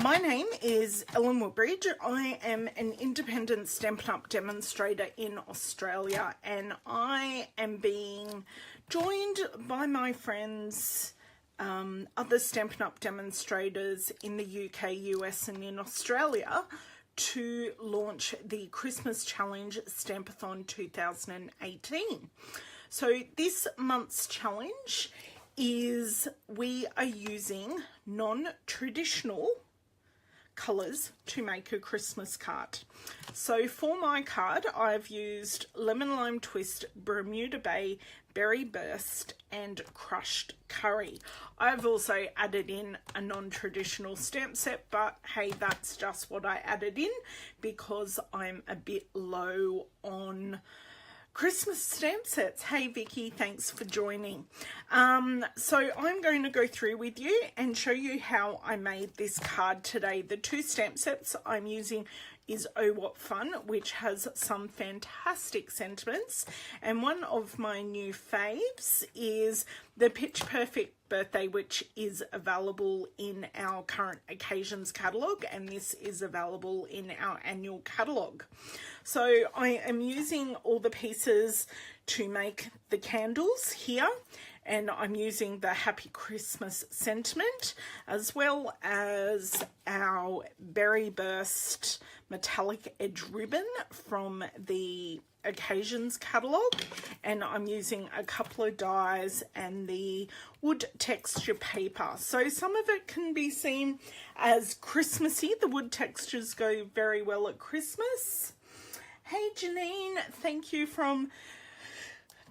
My name is Ellen Woodbridge. I am an independent Stampin' Up! Demonstrator in Australia, and I am being joined by my friends, other Stampin' Up! Demonstrators in the UK, US and in Australia to launch the Christmas Challenge Stampathon 2018. So this month's challenge is we are using non-traditional colours to make a Christmas card. So for my card, I've used Lemon Lime Twist, Bermuda Bay, Berry Burst and Crushed Curry. I've also added in a non-traditional stamp set, but hey, that's just what I added in because I'm a bit low on Christmas stamp sets. Hey Vicky, thanks for joining. So I'm going to go through with you and show you how I made this card today. The two stamp sets I'm using is Oh What Fun, which has some fantastic sentiments, and one of my new faves is the Pitch Perfect Birthday, which is available in our current occasions catalogue, and this is available in our annual catalogue. So I am using all the pieces to make the candles here, and I'm using the Happy Christmas sentiment as well as our Berry Burst metallic edge ribbon from the occasions catalogue, and I'm using a couple of dies and the wood texture paper. So some of it can be seen as Christmassy. The wood textures go very well at Christmas. Hey Janine, thank you from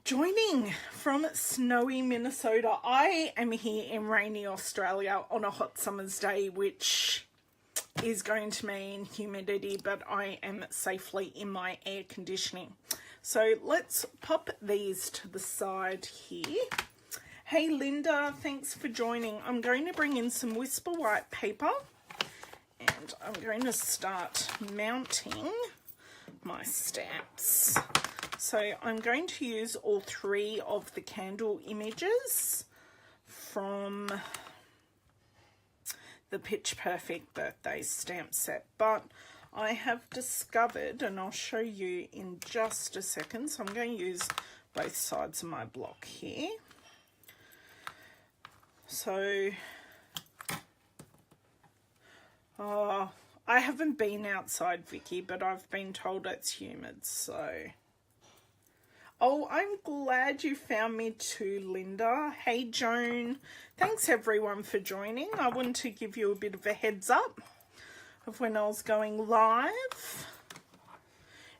joining from snowy Minnesota. I am here in rainy Australia on a hot summer's day, which is going to mean humidity, but I am safely in my air conditioning. So let's pop these to the side here. Hey Linda, thanks for joining. I'm going to bring in some Whisper White paper and I'm going to start mounting my stamps. So I'm going to use all three of the candle images from the Pitch Perfect Birthday stamp set, but I have discovered, and I'll show you in just a second, so I'm going to use both sides of my block here. So I haven't been outside, Vicky, but I've been told it's humid, so oh, I'm glad you found me too, Linda. Hey, Joan. Thanks, everyone, for joining. I wanted to give you a bit of a heads up of when I was going live.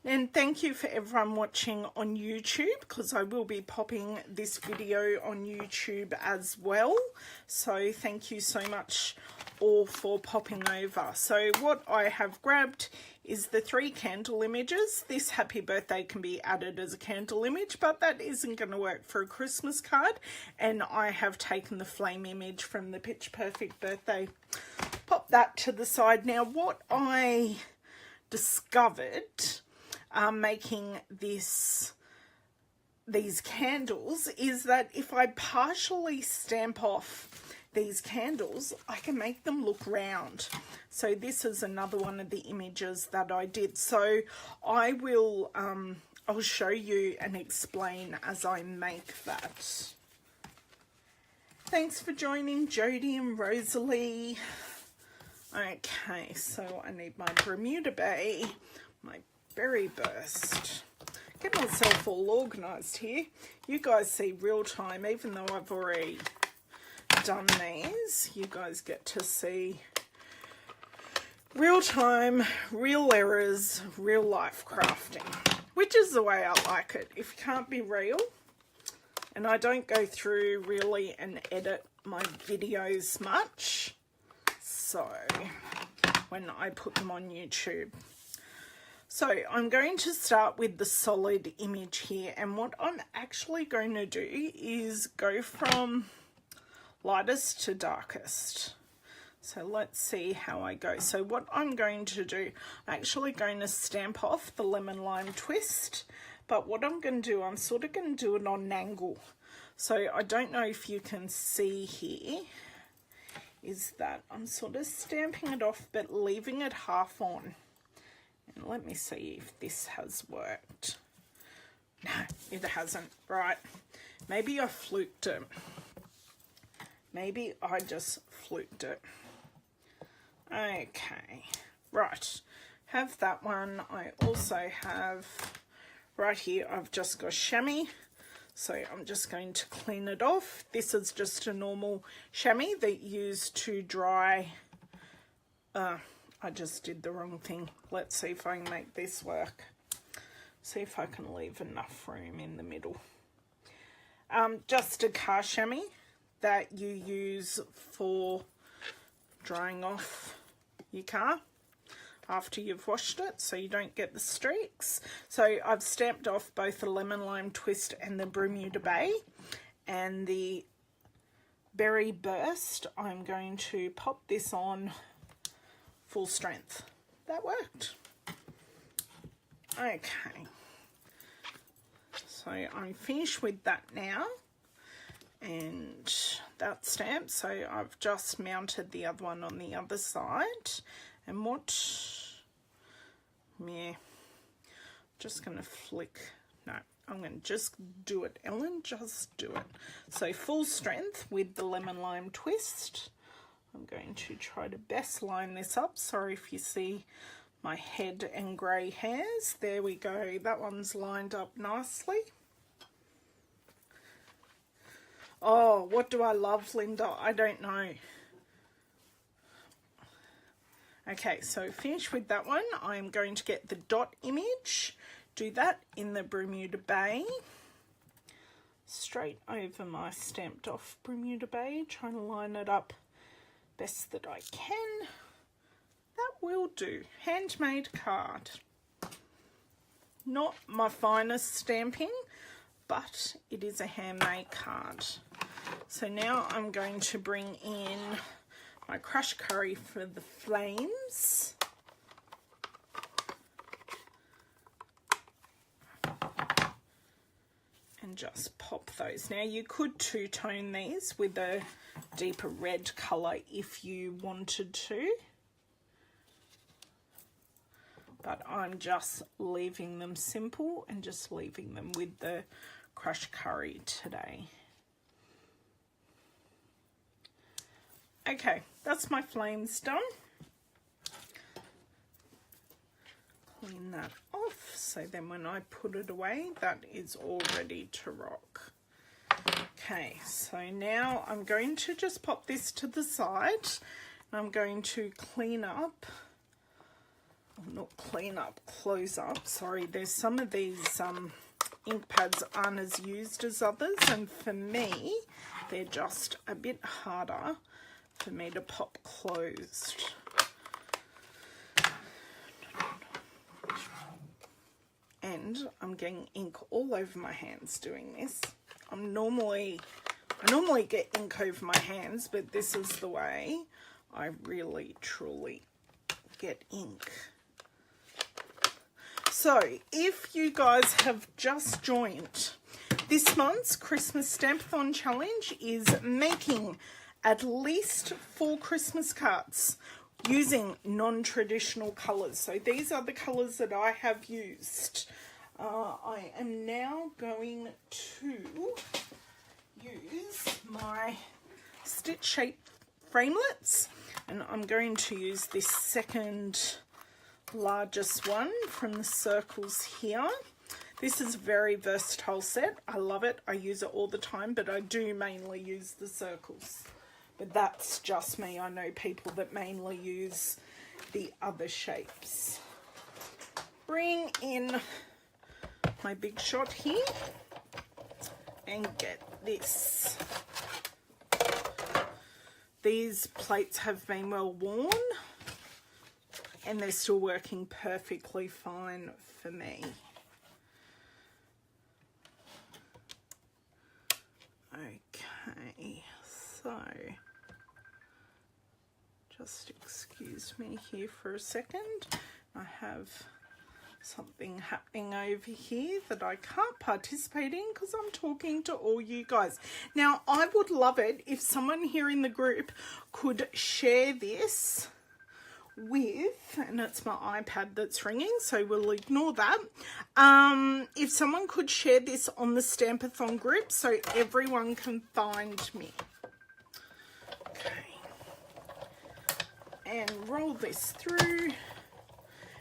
And thank you for everyone watching on YouTube, because I will be popping this video on YouTube as well. So thank you so much all for popping over. So what I have grabbed is the three candle images. This happy birthday can be added as a candle image, but that isn't going to work for a Christmas card. And I have taken the flame image from the Pitch Perfect Birthday. Pop that to the side. Now what I discovered making these candles is that if I partially stamp off these candles, I can make them look round. So this is another one of the images that I did. So I will I'll show you and explain as I make that. Thanks for joining, Jody and Rosalie. Okay, so I need my Bermuda Bay, my Berry Burst. Get myself all organised here. You guys see real time, even though I've already done these. You guys get to see real time, real errors, real life crafting, which is the way I like it. If you can't be real, and I don't go through really and edit my videos much, so when I put them on YouTube. So I'm going to start with the solid image here, and what I'm actually going to do is go from lightest to darkest. So let's see how I go. So what I'm going to do, I'm actually going to stamp off the Lemon Lime Twist, but what I'm going to do, I'm sort of going to do it on an angle. So I don't know if you can see here is that I'm sort of stamping it off but leaving it half on. And let me see if this has worked. No, it hasn't. Right. Maybe I fluked it. Maybe I just fluked it. Okay. Right. Have that one. I also have right here, I've just got chamois. So I'm just going to clean it off. This is just a normal chamois that you use to dry. I just did the wrong thing. Let's see if I can make this work. See if I can leave enough room in the middle. Just a car chamois that you use for drying off your car after you've washed it, so you don't get the streaks. So I've stamped off both the lemon lime twist and the Bermuda Bay, and the berry burst I'm going to pop this on full strength. That worked. Okay, so I'm finished with that now, and that stamp. So I've just mounted the other one on the other side. And what, yeah, just going to flick, no, I'm going to just do it, Ellen, just do it. So full strength with the lemon lime twist. I'm going to try to best line this up. Sorry if you see my head and grey hairs. There we go, that one's lined up nicely. Oh, what do I love, Linda? I don't know. Okay, so finish with that one. I'm going to get the dot image, do that in the Bermuda Bay, straight over my stamped off Bermuda Bay, trying to line it up best that I can. That will do. Handmade card. Not my finest stamping, but it is a handmade card. So now I'm going to bring in my crushed curry for the flames. And just pop those. Now you could two-tone these with a deeper red colour if you wanted to. But I'm just leaving them simple and just leaving them with the crushed curry today. Okay, that's my flames done. Clean that off, so then when I put it away, that is all ready to rock. Okay, so now I'm going to just pop this to the side. And I'm going to clean up, well, not clean up, close up. Sorry, there's some of these ink pads aren't as used as others, and for me, they're just a bit harder for me to pop closed. And I'm getting ink all over my hands doing this. I normally get ink over my hands, but this is the way I really truly get ink. So if you guys have just joined, this month's Christmas Stampathon challenge is making at least 4 Christmas cards using non-traditional colours. So these are the colours that I have used. I am now going to use my stitch shape framelits, and I'm going to use this second largest one from the circles here. This is a very versatile set. I love it. I use it all the time, but I do mainly use the circles. But that's just me. I know people that mainly use the other shapes. Bring in my big shot here and get this. These plates have been well worn and they're still working perfectly fine for me. Okay, so just excuse me here for a second. I have something happening over here that I can't participate in because I'm talking to all you guys. Now, I would love it if someone here in the group could share this with, and it's my iPad that's ringing, so we'll ignore that. If someone could share this on the Stampathon group so everyone can find me. Okay. And roll this through.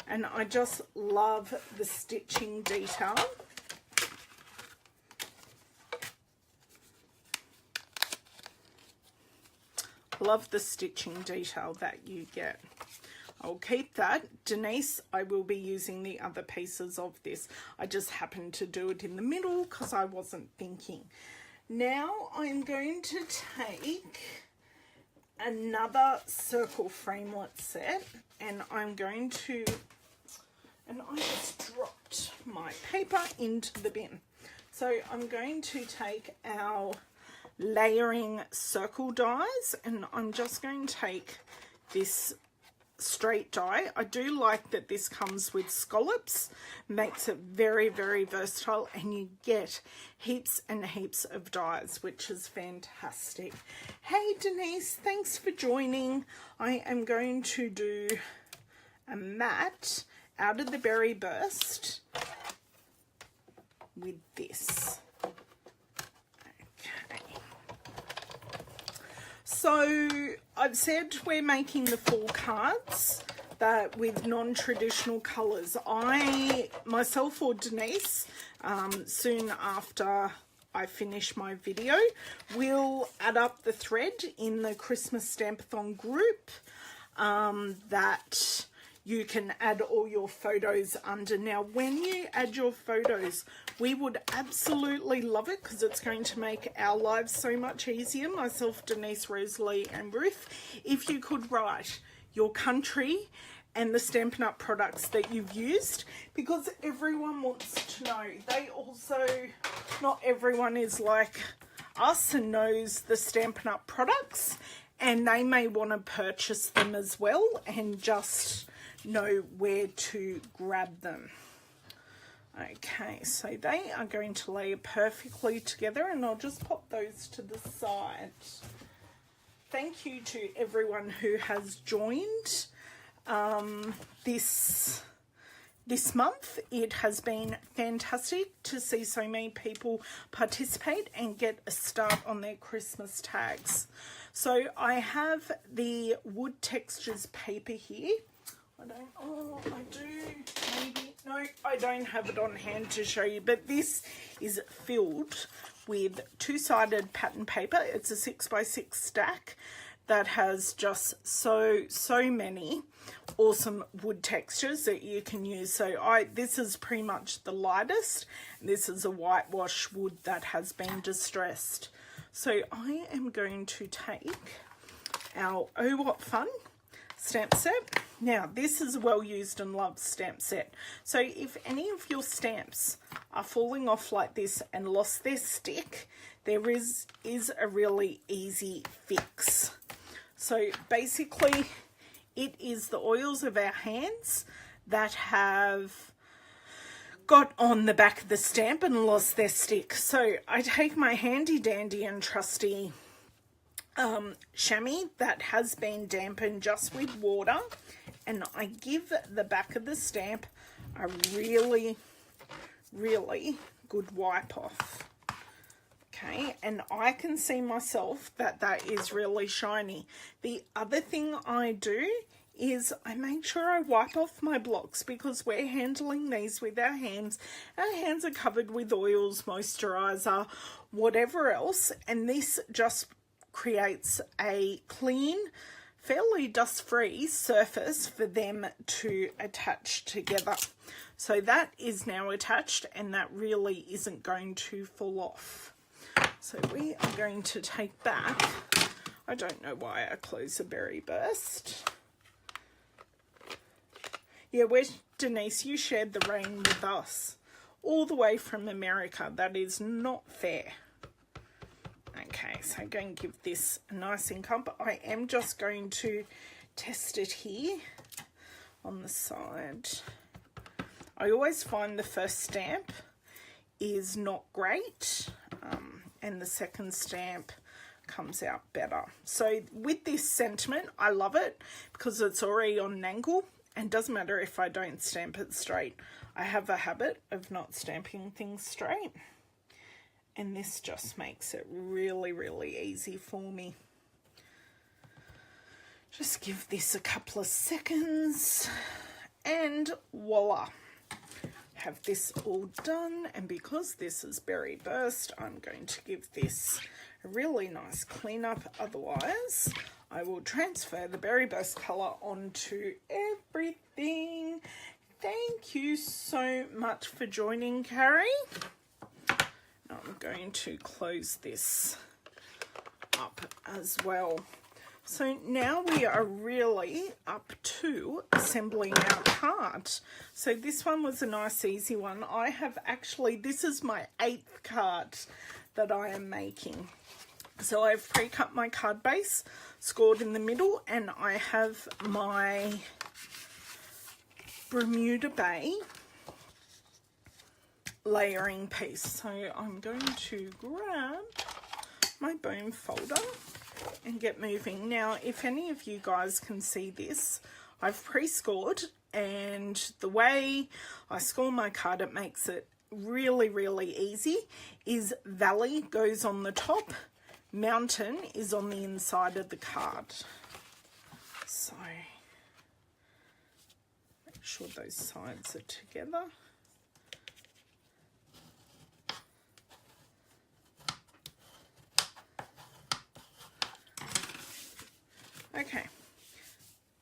And I just love the stitching detail. Love the stitching detail that you get. I'll keep that. Denise, I will be using the other pieces of this. I just happened to do it in the middle because I wasn't thinking. Now I'm going to take another circle framelit set, and I'm going to, and I just dropped my paper into the bin. So I'm going to take our layering circle dies, and I'm just going to take this straight die. I do like that this comes with scallops, makes it very, very versatile, and you get heaps and heaps of dies, which is fantastic. Hey Denise, thanks for joining. I am going to do a mat out of the berry burst with this. So I've said we're making the 4 cards that with non-traditional colours. I, myself or Denise, soon after I finish my video, will add up the thread in the Christmas Stampathon group that you can add all your photos under. Now, when you add your photos, we would absolutely love it because it's going to make our lives so much easier, myself, Denise, Rosalie and Ruth, if you could write your country and the Stampin' Up! Products that you've used, because everyone wants to know. They also, not everyone is like us and knows the Stampin' Up! Products, and they may want to purchase them as well and just know where to grab them. Okay, so they are going to lay perfectly together, and I'll just pop those to the side. Thank you to everyone who has joined this month. It has been fantastic to see so many people participate and get a start on their Christmas tags. So I have the Wood Textures paper here. I do, maybe, no, I don't have it on hand to show you, but this is filled with 2-sided pattern paper. It's a 6x6 stack that has just so many awesome wood textures that you can use. So this is pretty much the lightest. This is a whitewash wood that has been distressed. So I am going to take our Oh What Fun stamp set. Now, this is a well used and loved stamp set. So if any of your stamps are falling off like this and lost their stick, there is a really easy fix. So basically, it is the oils of our hands that have got on the back of the stamp and lost their stick. So I take my handy dandy and trusty chamois that has been dampened just with water, and I give the back of the stamp a really good wipe off. Okay, and I can see myself that is really shiny. The other thing I do is I make sure I wipe off my blocks, because we're handling these with our hands. Our hands are covered with oils, moisturizer, whatever else, and this just creates a clean, fairly dust-free surface for them to attach together. So that is now attached, and that really isn't going to fall off. So we are going to take back, I don't know why I closed the berry burst. Yeah, where's Denise? You shared the rain with us all the way from America. That is not fair. Okay, so I'm going to give this a nice ink up. I am just going to test it here on the side. I always find the first stamp is not great, and the second stamp comes out better. So with this sentiment, I love it because it's already on an angle, and doesn't matter if I don't stamp it straight. I have a habit of not stamping things straight, and this just makes it really, really easy for me. Just give this a couple of seconds, and voila. Have this all done, and because this is berry burst, I'm going to give this a really nice cleanup. Otherwise I will transfer the berry burst colour onto everything. Thank you so much for joining, Carrie. I'm going to close this up as well. So now we are really up to assembling our card. So this one was a nice easy one. I have actually, this is my 8th card that I am making. So I've pre-cut my card base, scored in the middle, and I have my Bermuda Bay layering piece. So I'm going to grab my bone folder and get moving. Now, if any of you guys can see this, I've pre-scored, and the way I score my card, it makes it really, really easy, is valley goes on the top, mountain is on the inside of the card. So make sure those sides are together. Okay,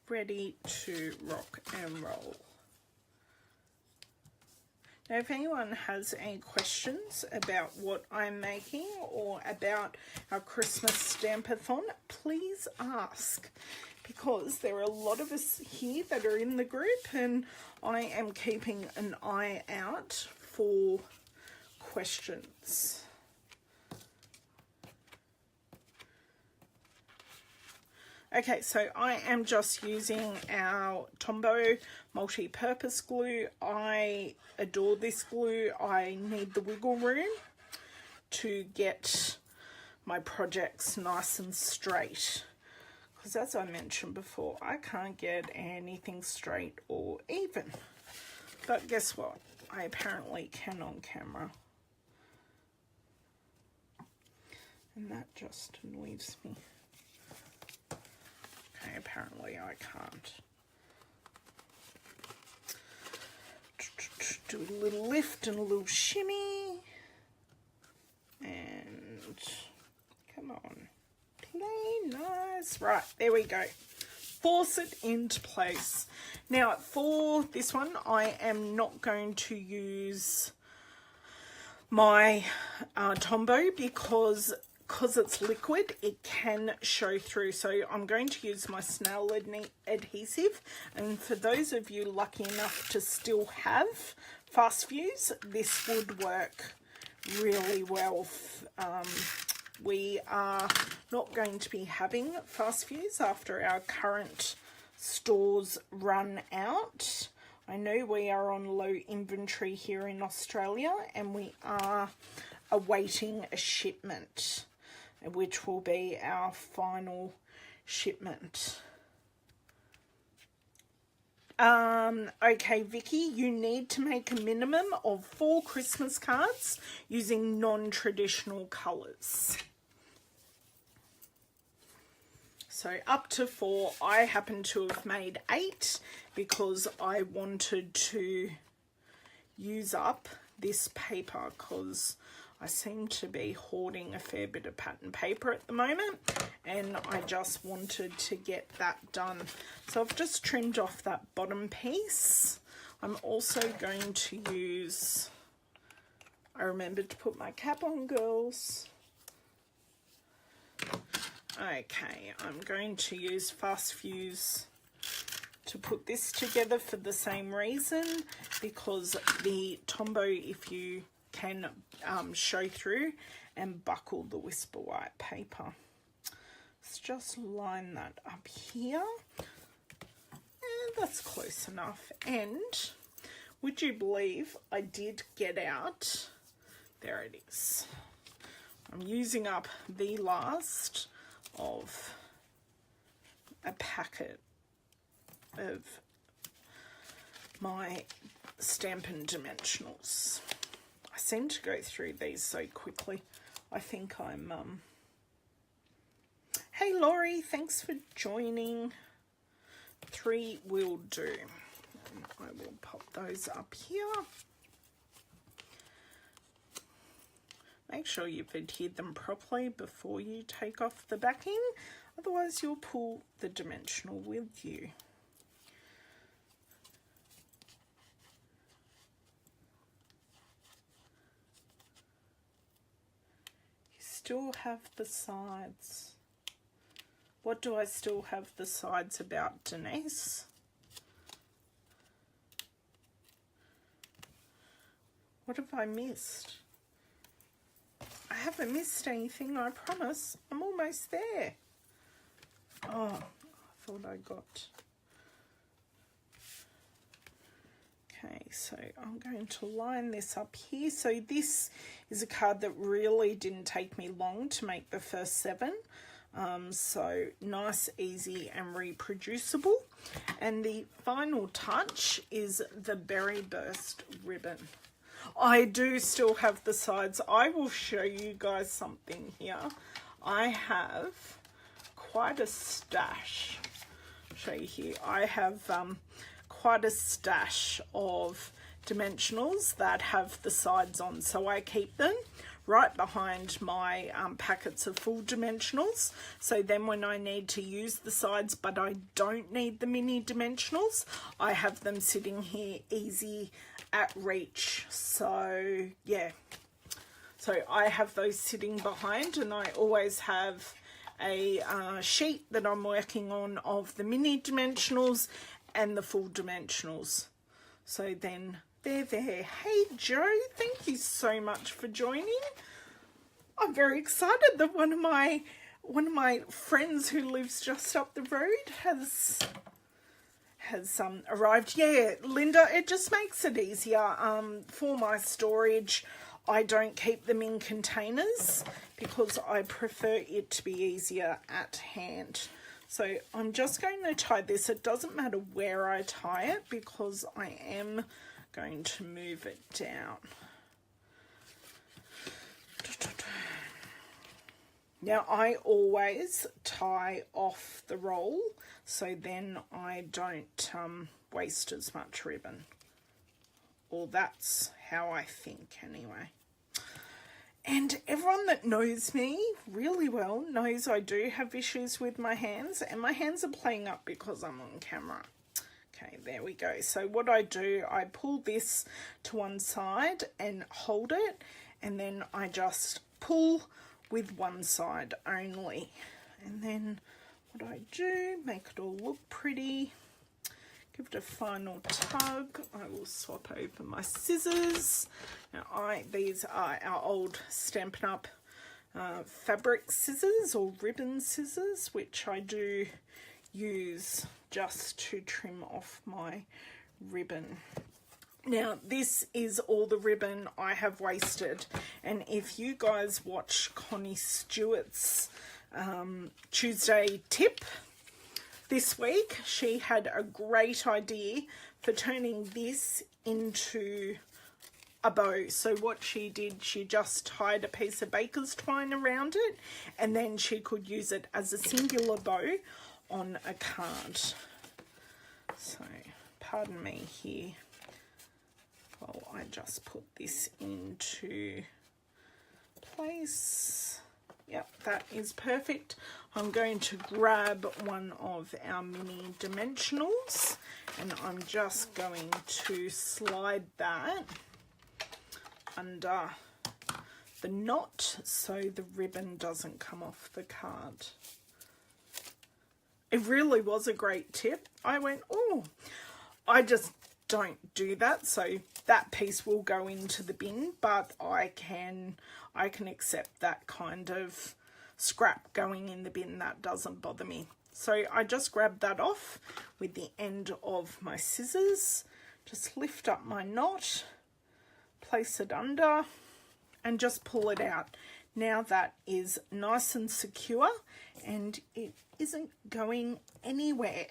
ready to rock and roll. Now, if anyone has any questions about what I'm making or about our Christmas Stampathon, please ask, because there are a lot of us here that are in the group, and I am keeping an eye out for questions. Okay, so I am just using our Tombow multi-purpose glue. I adore this glue. I need the wiggle room to get my projects nice and straight, because as I mentioned before, I can't get anything straight or even. But guess what? I apparently can on camera. And that just annoys me. Okay, apparently I can't. Do a little lift and a little shimmy. And come on, play nice. Right, there we go. Force it into place. Now, for this one, I am not going to use my Tombow because it's liquid, it can show through. So I'm going to use my snail adhesive, and for those of you lucky enough to still have fast fuse, this would work really well. We are not going to be having fast fuse after our current stores run out. I know we are on low inventory here in Australia, and we are awaiting a shipment, which will be our final shipment. Okay, Vicky, you need to make a minimum of 4 Christmas cards using non-traditional colours. So up to 4. I happen to have made 8 because I wanted to use up this paper, because I seem to be hoarding a fair bit of pattern paper at the moment, and I just wanted to get that done. So I've just trimmed off that bottom piece. I'm also going to use, I remembered to put my cap on, girls. Okay, I'm going to use Fast Fuse to put this together for the same reason, because the Tombow, if you can show through and buckle the Whisper White paper. Let's just line that up here, and that's close enough. And would you believe I did get out, there it is. I'm using up the last of a packet of my Stampin' Dimensionals. I seem to go through these so quickly. I think I'm, Hey Laurie, thanks for joining. 3 will do. And I will pop those up here. Make sure you've adhered them properly before you take off the backing, otherwise you'll pull the dimensional with you. You still have the sides. What do I still have the sides about, Denise? What have I missed? I haven't missed anything, I promise. I'm almost there. Oh, I thought I got... Okay, so I'm going to line this up here. So this is a card that really didn't take me long to make the first 7. So nice, easy and reproducible. And the final touch is the Berry Burst ribbon. I do still have the sides. I will show you guys something here. I have quite a stash. I'll show you here. I have quite a stash of dimensionals that have the sides on, so I keep them right behind my packets of full dimensionals, so then when I need to use the sides but I don't need the mini dimensionals, I have them sitting here easy at reach. So yeah, so I have those sitting behind, and I always have a sheet that I'm working on of the mini dimensionals and the full dimensionals. So then they're there. Hey Joe, thank you so much for joining. I'm very excited that one of my friends who lives just up the road has arrived. Yeah, Linda, it just makes it easier for my storage. I don't keep them in containers because I prefer it to be easier at hand. So I'm just going to tie this. It doesn't matter where I tie it because I am going to move it down. Now I always tie off the roll so then I don't waste as much ribbon. Or that's how I think anyway. And everyone that knows me really well knows I do have issues with my hands, and my hands are playing up because I'm on camera. Okay, there we go. So what I do, I pull this to one side and hold it, and then I just pull with one side only. And then what I do, make it all look pretty. Give it a final tug. I will swap over my scissors. Now these are our old Stampin' Up fabric scissors or ribbon scissors, which I do use just to trim off my ribbon. Now this is all the ribbon I have wasted, and if you guys watch Connie Stewart's Tuesday tip this week, she had a great idea for turning this into a bow. So what she did, she just tied a piece of baker's twine around it, and then she could use it as a singular bow on a card. So pardon me here while I just put this into place. Yep, that is perfect. I'm going to grab one of our mini dimensionals and I'm just going to slide that under the knot so the ribbon doesn't come off the card. It really was a great tip. I went, oh, I just don't do that, so that piece will go into the bin, but I can accept that kind of scrap going in the bin. That doesn't bother me. So I just grabbed that off with the end of my scissors, just lift up my knot, place it under, and just pull it out. Now that is nice and secure, and it isn't going anywhere,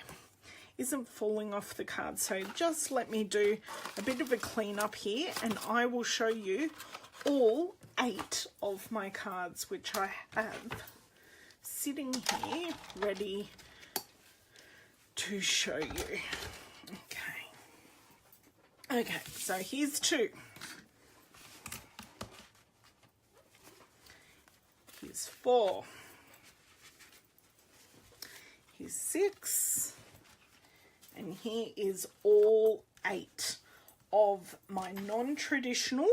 isn't falling off the card. So just let me do a bit of a clean up here, and I will show you all 8 of my cards which I have sitting here ready to show you. Okay, so here's 2. Here's 4. Here's 6. And here is all 8 of my non-traditional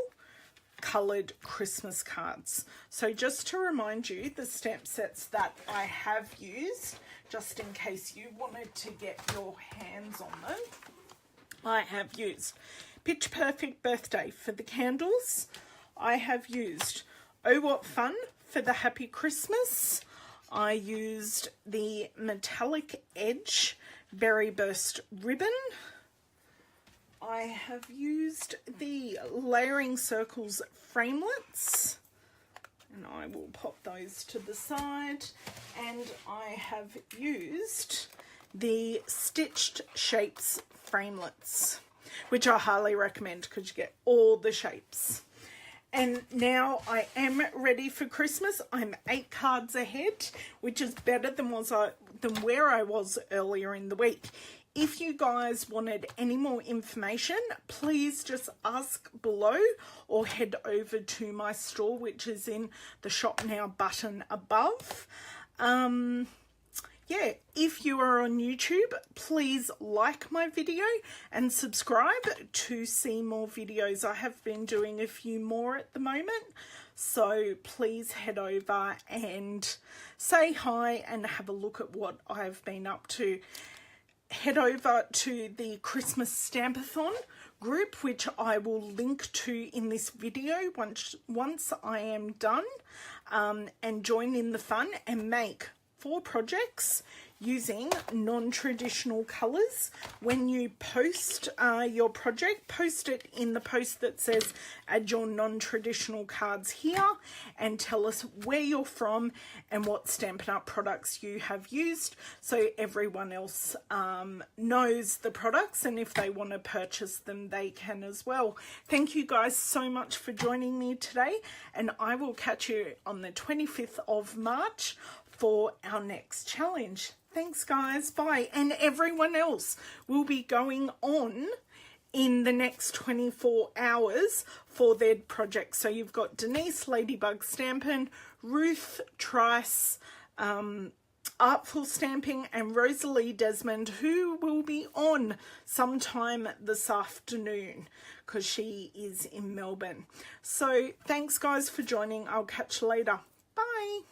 coloured Christmas cards. So just to remind you, the stamp sets that I have used, just in case you wanted to get your hands on them, I have used Pitch Perfect Birthday for the candles. I have used Oh What Fun for the Happy Christmas. I used the Metallic Edge Berry Burst ribbon. I have used the Layering Circles framelits, and I will pop those to the side. And I have used the Stitched Shapes framelits, which I highly recommend because you get all the shapes. And now I am ready for Christmas. I'm 8 cards ahead, which is better than where I was earlier in the week. If you guys wanted any more information, please just ask below or head over to my store, which is in the Shop Now button above. Yeah, if you are on YouTube, please like my video and subscribe to see more videos. I have been doing a few more at the moment, so please head over and say hi and have a look at what I've been up to. Head over to the Christmas Stampathon group, which I will link to in this video once I am done, and join in the fun and make 4 projects using non-traditional colours. When you post your project, post it in the post that says add your non-traditional cards here, and tell us where you're from and what Stampin' Up products you have used, so everyone else knows the products, and if they want to purchase them they can as well. Thank you guys so much for joining me today, and I will catch you on the 25th of March for our next challenge. Thanks guys, bye. And everyone else will be going on in the next 24 hours for their projects. So you've got Denise, Ladybug Stampin', Ruth Trice, Artful Stamping, and Rosalie Desmond, who will be on sometime this afternoon because she is in Melbourne. So thanks guys for joining. I'll catch you later.